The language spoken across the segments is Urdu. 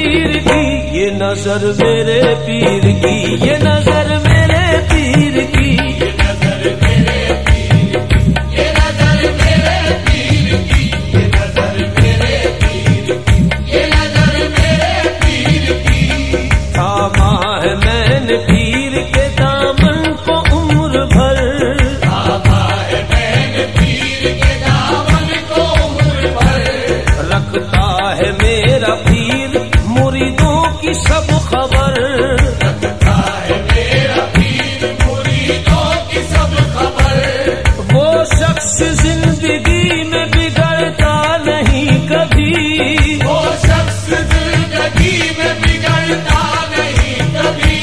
پیر کی، یہ نظر میرے پیر کی، یہ نظر میرے پیر کی، یہ نظر میرے پیر کی، یہ نظر میرے پیر کی، یہ نظر میرے پیر کی، یہ نظر میرے پیر کی۔ تھاما ہے میں نے پیر کے دامن کو عمر بھر، تھاما ہے میں نے پیر کے دامن کو عمر بھر، رکھتا ہے میرا پیر مریدوں کی سب خبر، رکھتا ہے میرا پیر مریدوں کی سب خبر۔ وہ شخص زندگی میں بگڑتا نہیں کبھی، وہ شخص زندگی میں بگڑتا نہیں کبھی،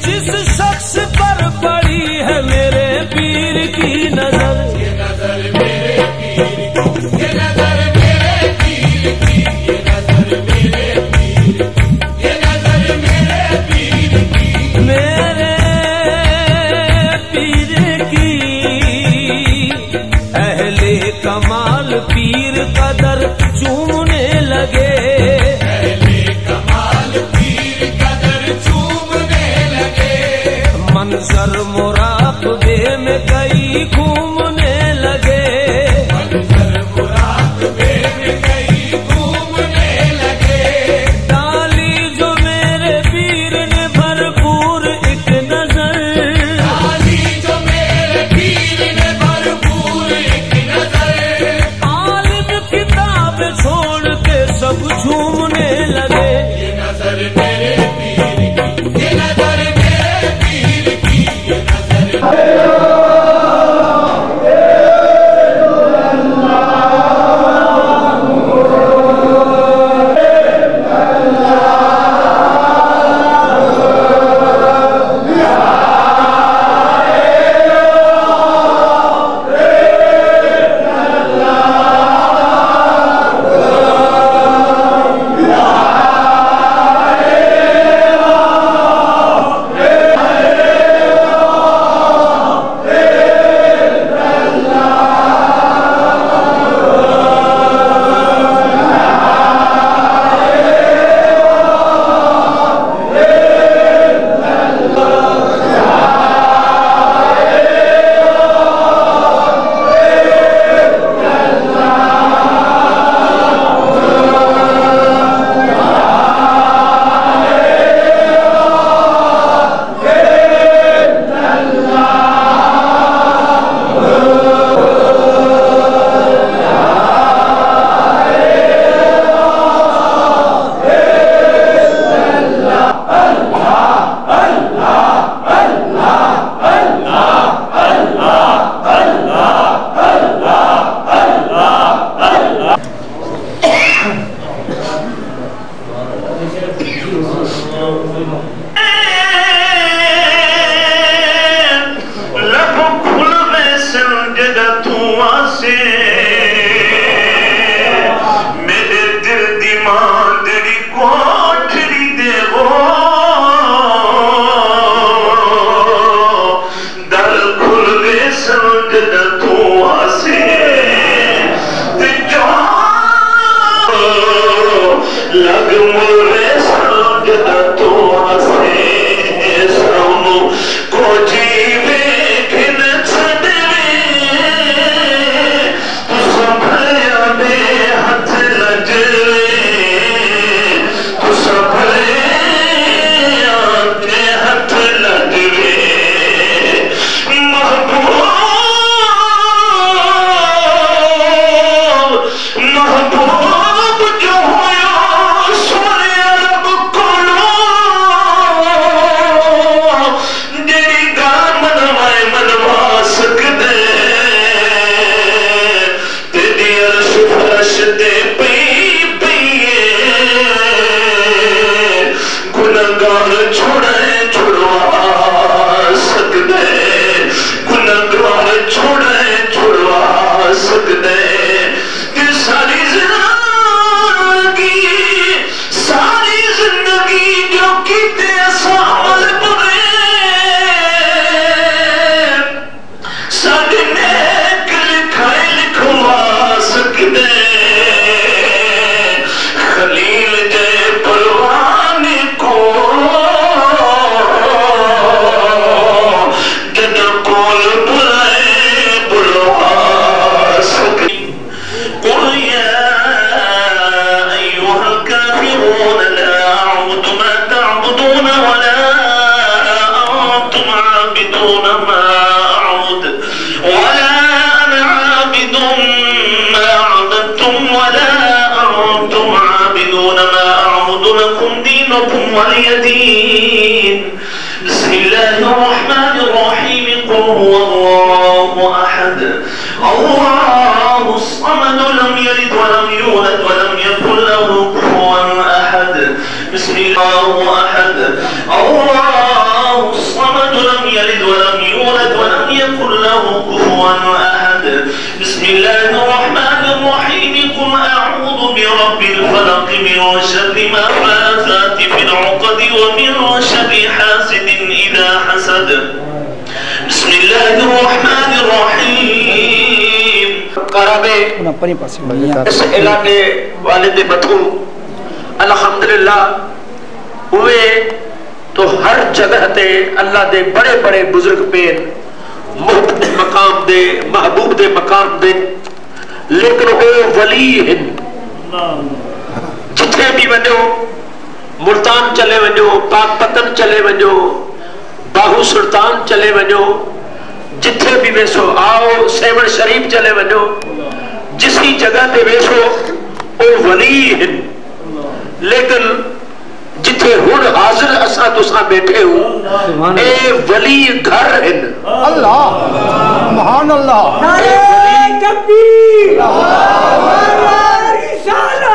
جس شخص پر پڑی ہے میرے پیر کی نظر، یہ نظر میرے پیر کی، یہ نظر میرے پیر کی، یہ نظر میرے پیر کی، یہ نظر میرے پیر کی، میرے پیر کی۔ اہل کمال پیر کا در چومنے لگے، اہل کمال پیر کا در چومنے لگے، منظر مراقبے میں کئی گھومنے لگے، منظر مراقبے میں کئی گھومنے لگے۔ ڈالی جو میرے پیر نے بھرپور ایک نظر، ڈالی جو میرے پیر نے بھرپور ایک نظر، عالم کتاب چھوڑ کے سب جھومنے لگے، یہ نظر میرے پیر کی، یہ نظر میرے پیر کی، یہ نظر خلیل جے پرواز تعبدون لا أعبد ما تعبدون ولا أنتم عابدون ما أعبد ولا أنا عابد ما عبدتم ولا أنتم عابدون ما أعبد لكم دينكم ولي دين. بسم الله الرحمن الرحيم. قل هو الله أحد الله الصمد لم يلد ولم يولد ولم يكن له كفوا أحد. بسم الله أحد الله الصمد لم يلد ولم يولد ولم يكن له كفوا أحد. بسم الله الرحمن الرحيم. قل أعوذ برب الفلق من شر ما فات في العقد ومن شر حاسد إذا حسد. بسم الله الرحمن الرحيم. قرابے اس علاقے والد بطو الحمدللہ ہوئے تو ہر جگہ تے اللہ دے بڑے بڑے بزرگ پین محبوب مقام دے محبوب دے مقام دے لیکن وہ ولی ہیں جتھے بھی ونجو ملتان چلے ونجو پاک پتن چلے ونجو باہو سلطان چلے ونجو جتھے بھی ویسو آؤ سیون شریف چلے ونجو جسی جگہ تے ویسو وہ ولی ہیں لیکن جتھے ہون حاضر اسا تو سا بیٹھے ہوں اے ولی گھر ہیں. اللہ سبحان اللہ. نعرہ تکبیر نعرہ رسالت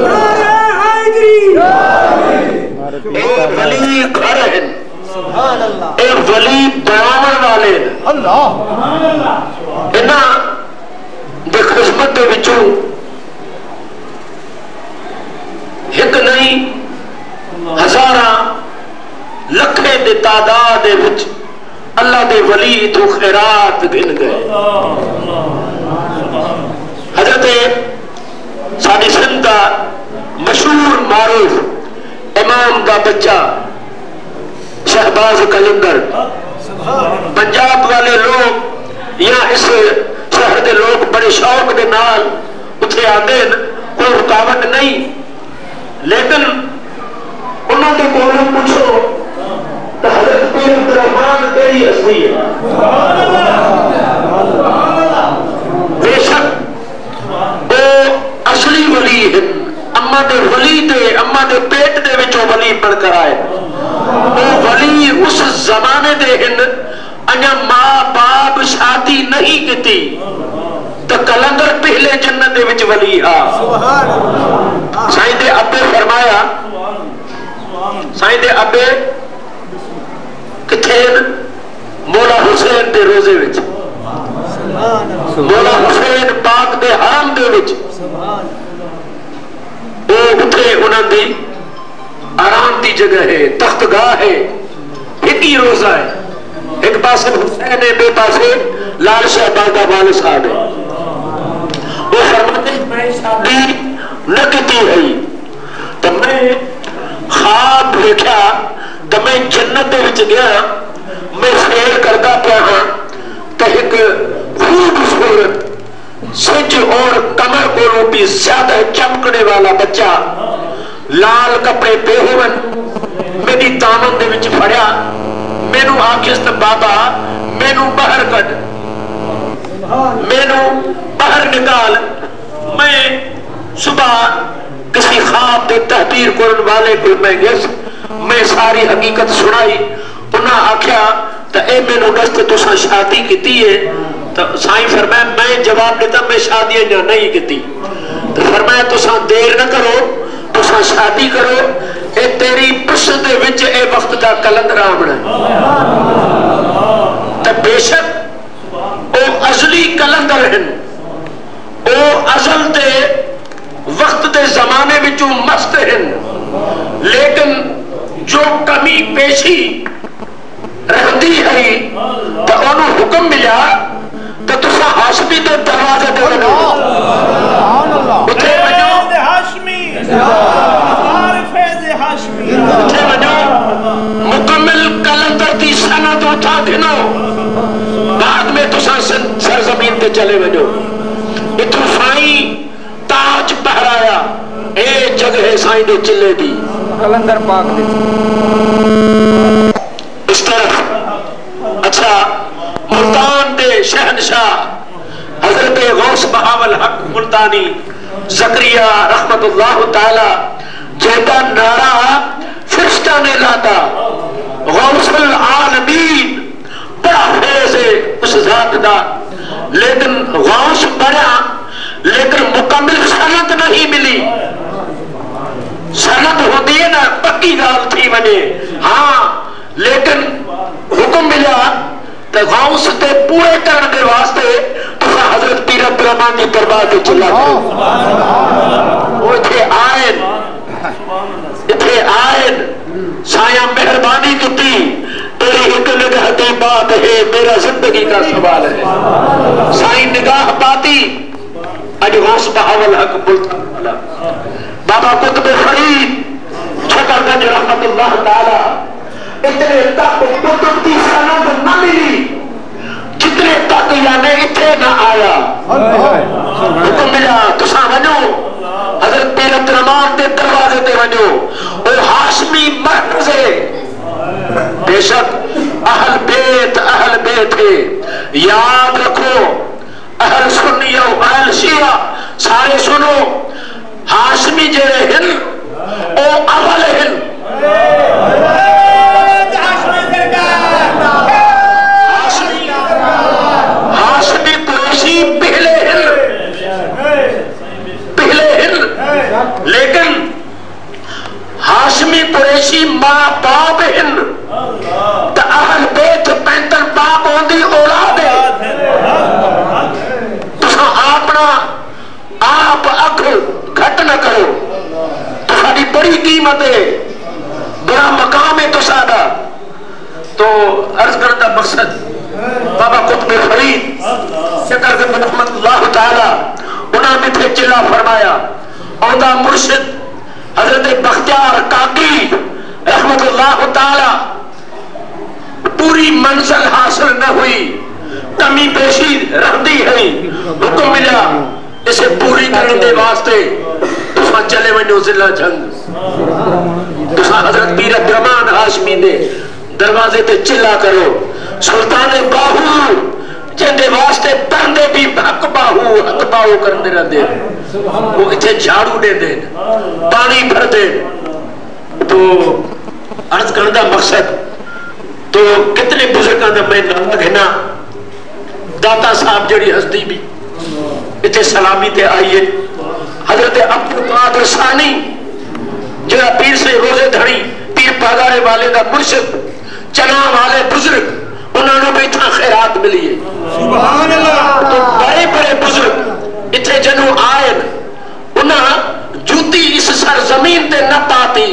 نعرہ حیدری. اے ولی گھر ہیں اے ولی بیان والے ہیں. اللہ انہاں دے خدمت دے وچوں ایک نہیں ہزاراں لکھے دے تعداد دے وچ اللہ دے ولی تو خیرات گن گئے. حضرت ساڈی سندھ دا مشہور معروف امام دا بچہ شہباز قلندر پنجاب والے لوگ یا اس شہر دے لوگ بڑے شوق دے نال اتھے آندے کوئی رکاوٹ نہیں لیکن انہوں نے کولوں پوچھو تو حضرت پیر عبدالرحمن تیری اصلی ہے. بے شک وہ اصلی ولی ہے. اما دے ولی دے اما دے پیٹ دے وچوں ولی بن کر آئے. وہ ولی اس زمانے دے ہن انیا ماں باپ شادی نہیں کیتی تو کلندر پہلے جنت دے وچ ولی ہا. سائیں دے ابے فرمایا سائیں دے ابے کتھے مولا حسین دے روزے وچ مولا حسین پاک دے حرم دے وچ وہ اتھے انہاں دی آرام دی جگہ ہے تخت گاہ ہے ایک ہی روزہ ہے. ایک پاسے حسین ہے بے پاسے لال شاہ بازدہ والے صاحب ہے. وہ فرماتے میں شادی نہ کیتی ہے تو میں خواب دیکھا تو میں جنت دے وچ گیا میں سیر کرتا پیا ہاں تو ایک خوبصورت سج اور کمر کو بھی زیادہ چمکنے والا بچہ لال کپڑے پہ ہون میری دامن دے وچ پھڑیا مینوں آکھس تے بابا مینوں باہر کڈ مینوں باہر نکال. میں صبح کسی خواب دے تحبیر کرن والے کو میں گس میں ساری حقیقت سنائی. انہاں آکھیا تے اے مینوں دس تے تساں شادی کیتی ہے تو سائیں فرمایا میں جواب دیتا میں شادی نہیں کیتی. تو فرمایا تساں دیر نہ کرو تساں شادی کرو اے تیری پشت دے وچ اے وقت دا کلندر آمنا. تے بے شک او ازلی کلندر ہیں او ازل دے وقت دے زمانے وچوں مست ہیں لیکن جو کمی پیشی رہندی ہے تو انہوں حکم ملا تو تسا ہاشمی دے دروازے دے ونو اتھے ونو اتھے ونو مکمل کلندر دی سند اٹھا دنو بعد میں تسا سرزمین تے چلے ونو اتھو فائیں تاج پہرایا اے جگہ سائیں دے چلے دی کلندر پاک دے اس طرف اچھا ملتان دے شہنشاہ حضرت غوث بہاول حق ملتانی زکریہ رحمت اللہ تعالی جیتا نعرہ فرشتہ نے لاتا غوث العالمین بڑا فیض ہے اس ذات دا لیکن غوث بڑا لیکن مکمل سند نہیں ملی سند ہوتی ہے نا پکی گال تھی ونے ہاں لیکن حکم ملا تو غوث تے پورے کرنے دے واسطے تو حضرت پیر عبدالرحمن دی دربار تے چلا وہ اتھے آئین سایہ مہربانی کیتی تیری ایک نگاہ دی بات ہے میرا زندگی کا سوال ہے سائیں نگاہ پاتی اج غوث بہاول حق ملتان بابا قطب فرید چھکر گنج رحمت اللہ تعالی اتنے تک قطب کی سند نہ ملی جتنے تک یعنی اتنے نہ آیا حکم ملا تساں ونو حضرت پیر عبدالرحمن دے دروازے تے ونو وہ ہاشمی مرکز ہے بے شک اہل بیت ہے یاد رکھو اہل سنی و اہل شیعہ سارے سنو ہاشمی جڑے ہن او اول ہن ہاشمی قریشی پہلے ہن لیکن ہاشمی قریشی ماں باپ ہن تا اہل بیت پینتن باپ ہوندی اولاد ہے تسا اپنا آپ اکھ گھٹ نہ کرو تساری بڑی قیمت ہے بڑا مقام ہے تسادا تو عرض کرتا مقصد بابا قطب فرید شکر زند رحمت اللہ تعالی انہاں میں تھے چلا فرمایا اودا مرشد حضرت بختیار کاکی رحمت اللہ تعالی پوری منزل حاصل نہ ہوئی کمی پیشی رہتی ہے حکم ملا اسے پوری کرنے دے واسطے تسا چلے ونجو ضلع جھنگ تسا حضرت پیر عبدالرحمن ہاشمی دے دروازے تے چلا کرو سلطان باہو جن دے واسطے پردے بھی حق باہو کرنے رہ دے وہ اتھے جھاڑو دے دے پانی بھر دے تو عرض کرنے مقصد تو کتنے بزرگاں دا میں نام گھنا داتا صاحب جڑی ہستی بھی اتھے سلامی تے آئیے حضرت عبدالقادر ثانی جڑا پیر سے روزے دھڑی پیر پاگارے والے دا مرشد چنا والے بزرگ انہوں نے بھی اتنا خیرات ملی ہے سبحان اللہ تو بڑے بڑے بزرگ اتھے جنو آئے انہاں جوتی اس سرزمین تے نہ پاتی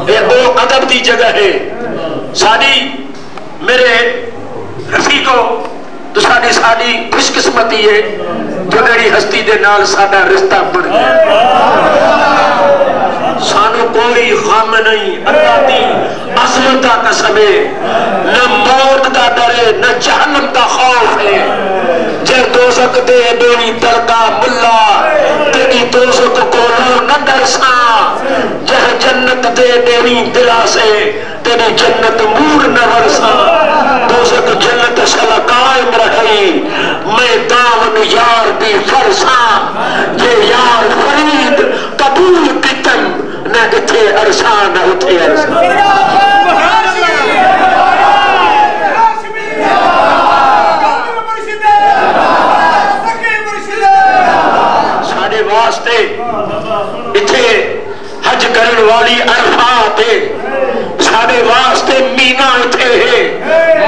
یہ وہ ادب دی جگہ ہے ساری میرے رفیقوں تو ساری خوش قسمتی ہے جو میری ہستی دے نال ساڈا رشتہ بن گیا سانو کوئی غم نہیں اللہ دی عظمت دا قسم ہے نہ موت دا ڈر ہے نہ جہنم دا خوف ہے جے دوزخ دے میری درگاہ ملا تیری دوزخ کو نہ ڈرسا جہ جنت دے میری دلا سے تیری جنت مور نہ ورسا دوزخ جنت شلا قائم رہی میں دامن یار دی فرسا یہ یار فرید قبول کتن نہ اتھے عرصہ نہ اتھے عرصہ ساڑھے واسطے اتھے حج کرن والی عرفات ہے ساڑھے واسطے مینا اتھے ہے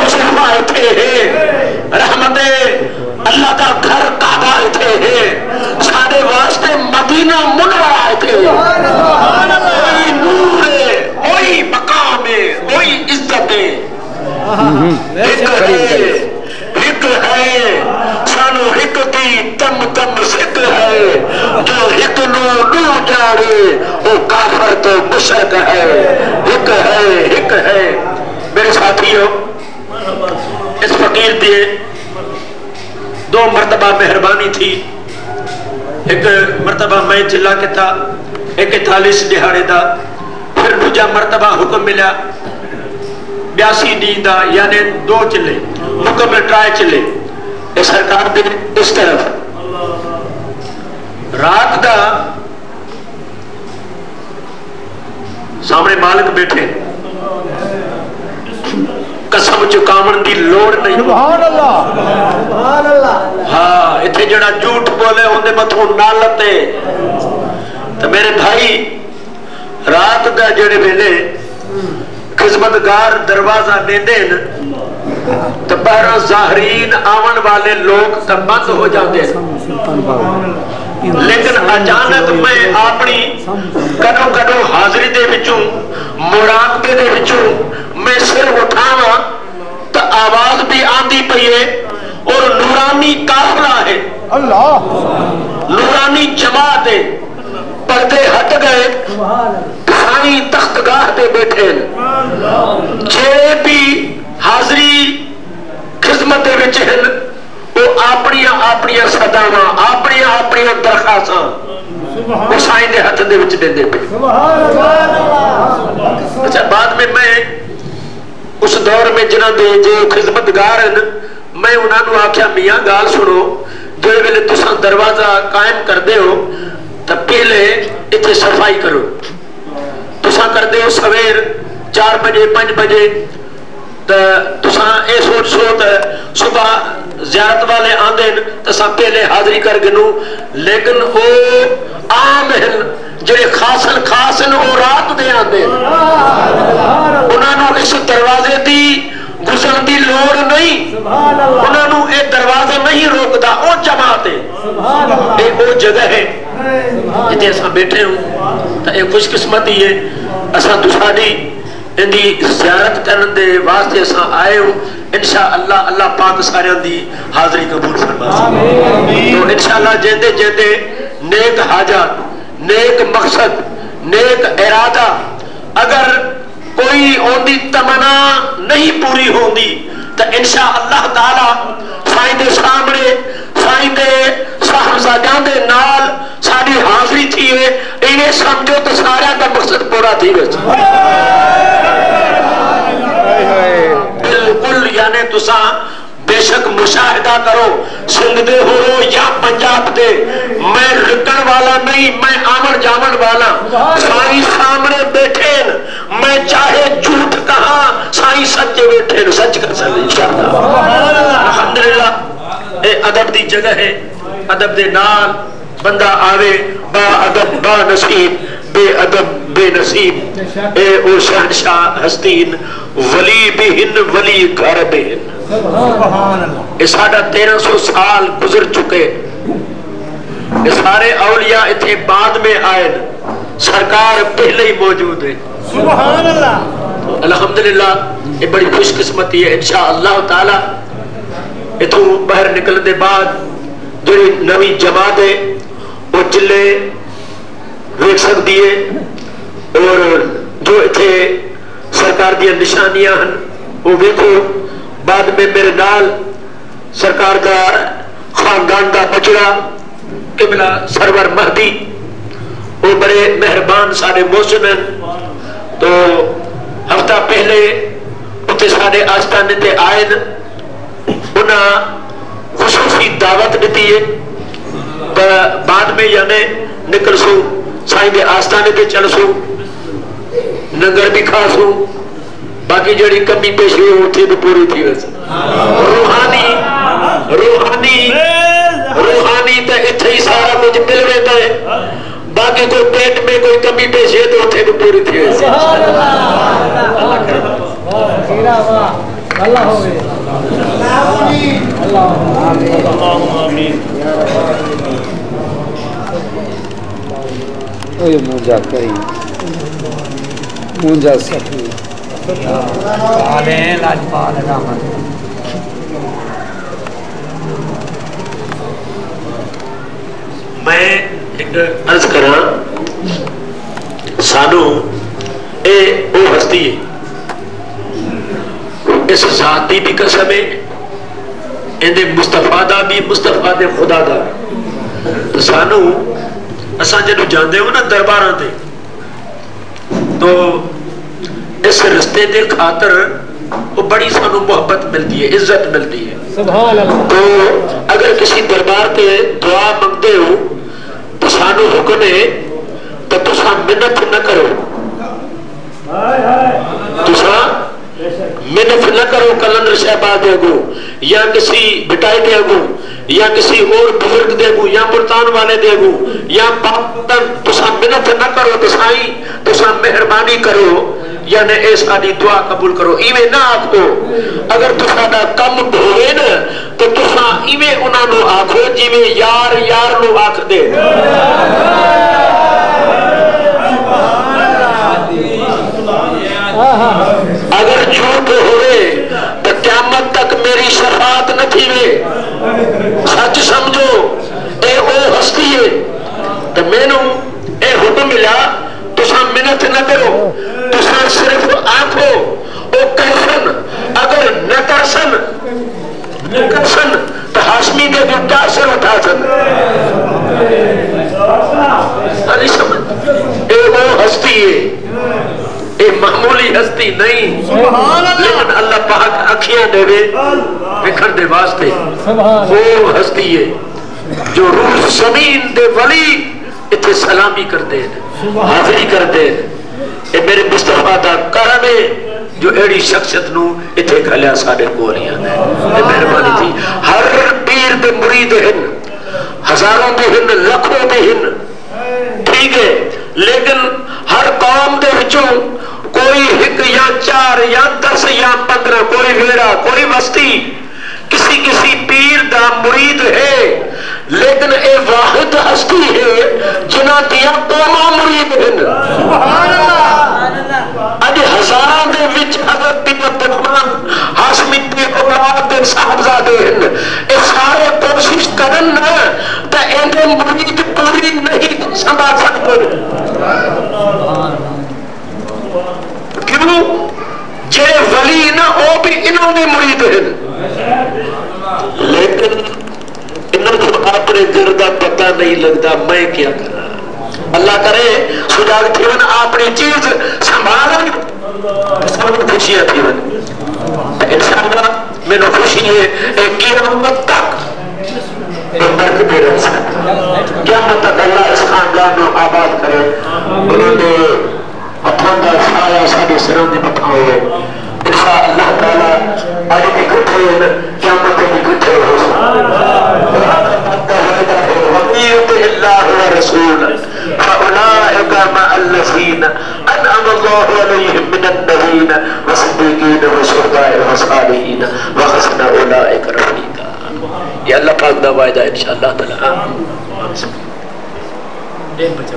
مصطفیٰ اتھے ہے رحمت اللہ کا گھر کعبہ اتھے ہے ساڑھے واسطے مدینہ منورہ اتھے ہے کوئی نور ہے کوئی مقام ہے کوئی عزت ہے ہک ہے سانو ہک دی تم تم سک ہے جو ہک نو جاڑے وہ کافر تو مشرک ہے ہک ہے میرے ساتھیوں اس فقیر دیے 2 مرتبہ مہربانی تھی ایک مرتبہ میں چلا کے تھا 41 دہاڑے دا، پھر دوجا مرتبہ حکم ملا 82 دن دا، یعنی 2 چلے مکمل ٹرائے چلے سرکار دے اس طرف رات دا سامنے مالک بیٹھے قسم چکاون دی لوڑ نہیں، سبحان اللہ سبحان اللہ، ہاں اتھے جڑا جھوٹ بولے ہوندے متھوں نالتے۔ تو میرے بھائی رات دا جڑے ویلے خدمتگار دروازہ دے دین تو باہر ظاہرین آون والے لوگ تب بند ہو جاتے ہیں، لیکن اچانک میں اپنی کدو کدو حاضری دے وچوں مراقبے دے وچوں میں سر اٹھاواں تو آواز بھی آندی پئی ہے اور نورانی قافلہ ہے، اللہ نورانی جماعت ہے، پردے ہٹ گئے، سائیں تختگاہ دے بیٹھے جے بھی حاضری خدمت دے وچ ہیں وہ اپنی صداواں اپنی درخواستاں وہ سائیں دے ہاتھ دے وچ دیندے پے۔ اچھا بعد میں اس دور میں جنہاں دے جو خدمتگار ہیں میں انہاں نوں آکھیا میاں گال سنو، جو ویلے تساں دروازہ قائم کر دے ہو تو پہلے اتنے صفائی کرو، تساں کر دے ہو سویر 4 بجے 5 بجے، تساں اے سوچ صبح زیارت والے آندے تساں پہلے حاضری کر گنو، لیکن او عام ہیں جڑے خاصن او رات دے آندے انہاں نوں اس دروازے دی گزرن دی لوڑ نہیں، انہاں نوں اے دروازہ نہیں روکدا، او جماعت ہے، اے او جگہ ہے جتے اساں بیٹھے ہوں۔ تو اے خوش قسمتی ہے اساں تساڈی اندی زیارت کرن دے واسطے اساں آئے ہوں، انشاءاللہ اللہ پاک سارے دی حاضری قبول فرمائے۔ تو انشاءاللہ جیندے جیندے نیک حاجات، نیک مقصد، نیک ارادہ اگر کوئی اوندی تمنا نہیں پوری ہوندی تو انشاءاللہ تعالی سائیں دے سامنے سائیں دے صاحبزادیاں دے نال ساری حاضری تھی ہے، انہیں سمجھو تو سارا دا مقصد پورا تھی گئے۔ بالکل یعنی تساں بے شک مشاہدہ کرو، سندھ دے ہو یا پنجاب دے، میں رکن والا نہیں، میں آمن جامن والا، سائیں سامنے بیٹھے میں چاہے جھوٹ کہاں سائیں سچے بیٹھے سچ کر سکتے انشاءاللہ۔ الحمدللہ اے ادب دی جگہ ہے، ادب دے نال بندہ آوے با ادب با نصیب، بے ادب بے نصیب، اے او شہنشاہ ہستین ولی بہن ولی گھر بہن۔ یہ ساڑھا 1300 سال گزر چکے، یہ سارے اولیاء اتھے بعد میں آئے، سرکار پہلے ہی موجود ہے۔ سبحان اللہ۔ الحمدللہ یہ بڑی خوش قسمتی ہے، انشاءاللہ تعالی اتھوں باہر نکلنے دے بعد جو نوی جماعت ہے وہ چلے ویک سک دیئے، اور جو اتھے سرکار دیا نشانیاں ہیں وہ ویکھو۔ بعد میں میرے نال سرکار دا خاندان دا بچڑا قبلہ سرور مہدی وہ بڑے مہربان سارے محسن ہیں، تو ہفتہ پہلے اتھے سارے آستانے تے آئے انہاں خصوصی دعوت دیتی ہے، بعد میں یعنی نکل سو سائیں دے آستانے تے چل سو ننگر بھی کھا سو، باقی جڑی کمی پیشی ہوتی تو پوری تھی ویسے۔ روحانی تے اتھے ہی سارا کچھ مل رہتا ہے، باقی کوئی پیٹ میں کوئی کمی پیشی ہے تو اتھے تو پوری تھی ویسے۔ اللہ ہوئے اللہم آمین۔ اوہ مونجا کری مونجا سکھی آلین لاجپال رحمت۔ میں ایک عرض کراں سانو اے او ہستی ہے، اس ذاتی بھی قسم ہے، اندے مصطفیٰ دا بھی مصطفیٰ دے خدا دا تو سانو اساں جدوں جاندے ہو نا درباراں تے تو اس رستے دے خاطر وہ بڑی سانو محبت ملتی ہے، عزت ملتی ہے. سبحان اللہ. تو اگر کسی دربار تے دعا منگتے ہو تو سانو حکم ہے تو تساں منت نہ کرو، تساں منت نہ کرو کلندر شہباز دے گو یا کسی بٹائی دے گو یا کسی اور بزرگ دے گو یا ملتان والے دے گو یا پاکستان، تساں منت نہ کرو، تساں مہربانی کرو یعنی اے ساری دعا قبول کرو. ایویں نہ آکھو اگر تساں کم ہوئے نا تو تساں ایویں انہاں نو آکھو جویں یار یار نو آکھ دے. اگر جھوٹ ہوئے تو قیامت تک میری شفاعت نہ تھیوے. سچ سمجھو اے او ہستی ہے تو مینوں اے حکم ملا تساں منت نہ کرو، تساں صرف آنکھو او کرسن. اگر نہ کرسن تو ہاشمی دے بھی تاثر اٹھا سن. اے وہ ہستی ہے، اے معمولی ہستی نہیں، لیکن اللہ پاک اکھیاں دے وکھن دے واسطے وہ ہستی ہے جو روح زمین دے ولی اتھے سلامی کرتے ہیں، حاضری کرتے ہیں. اے میرے مصطفیٰ دا کرم ہے جو ایڑی شخصیت نو اتھے گھلیا ساڑے کوریاں نے. اے مہربانی تھی. ہر پیر دے مرید ہن، ہزاروں دے ہن، لکھوں دے ہن، ٹھیک ہے، لیکن ہر قوم دے وچوں کوئی ہک یا چار یا 10 یا 15 کوئی ویڑا کوئی وستی کسی پیر دا مرید ہے، لیکن اے واحد ہستی ہے جنہ دیا قوموں مرید ہیں. اج ہزاراں دے وچ حضرت بن عبدالرحمن ہاشمی دے اولاد دے صاحبزادے ہیں. اے سارے کوشش کرن نا تے ایندے مرید پوری نہیں سنبھال سکتے. کیوں؟ جے ولی نا او بھی انہوں نے مرید ہیں، لیکن انہوں کو اپنے گردہ پتہ نہیں لگتا میں کیا کر رہا. اللہ کرے سجاگ تھیون اپنی چیز سنبھالن سب خوشیاں تھیون. انشاءاللہ میں نے خوشی ہے ایک قیامت تک مرد دے رہا سکتا، قیامت تک اللہ اس خاندان کو آباد کرے. انہوں نے اپنا سایہ سارے سران دے بتا ہوئے انشاءاللہ تعالی آج بھی کٹھے ہیں، قیامت بھی کٹھے ہو. وَمِيُطِعِ اللَّهَ وَرَسُولَهُ فَأُولَٰئِكَ مَعَ الَّذِينَ أَنْعَمَ اللَّهُ عَلَيْهِم مِّنَ النَّبِيِّينَ وَالصِّدِّيقِينَ وَالشُّهَدَاءِ وَالصَّالِحِينَ وَحَسُنَ أُولَٰئِكَ رَفِيقًا. یہ اللہ پاک دا وعدہ ہے انشاءاللہ تعالی. ایک بچہ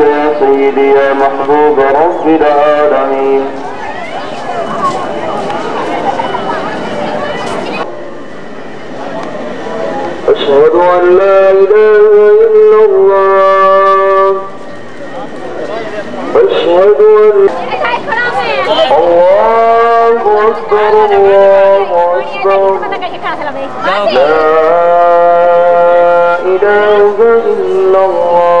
يا سيدي يا محبوب رب العالمين أشهد أن لا إله إلا الله أشهد أن الله أكبر الله أكبر لا إله إلا الله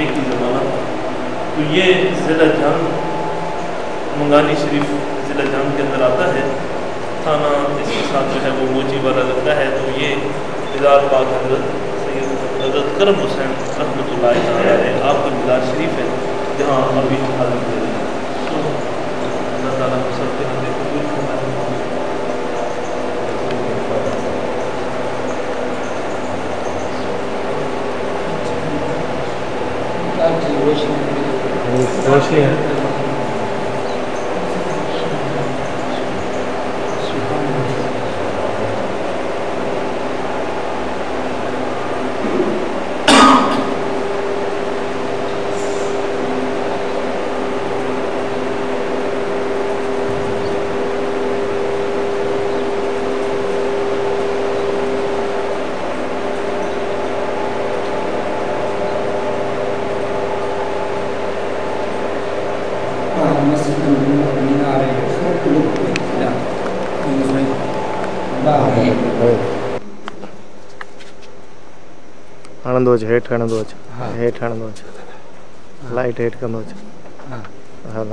ایک ہی زمانہ. تو یہ ضلع جہان منگانی شریف ضلع جہان کے اندر آتا ہے. تھانہ اس کے ساتھ جو ہے وہ موچی والا لگتا ہے. تو یہ مزار پاک حضرت سید حضرت کرم حسین رحمۃ اللہ تعالیٰ ہے آپ کا مزار شریف ہے جہاں ابھی حاضر ہے. تو اللہ تعالیٰ کو سب کے حاضر قبول فرمائے. روشنی ہے. ಹಣದು ವಚ್ಚ ಹೇಟ್ ಹಣದು ವಚ್ಚ ಹೇಟ್ ಹಣದು ವಚ್ಚ ಲೈಟ್ ಹೇಟ್ ಕಂದು ವಚ್ಚ ಹಲ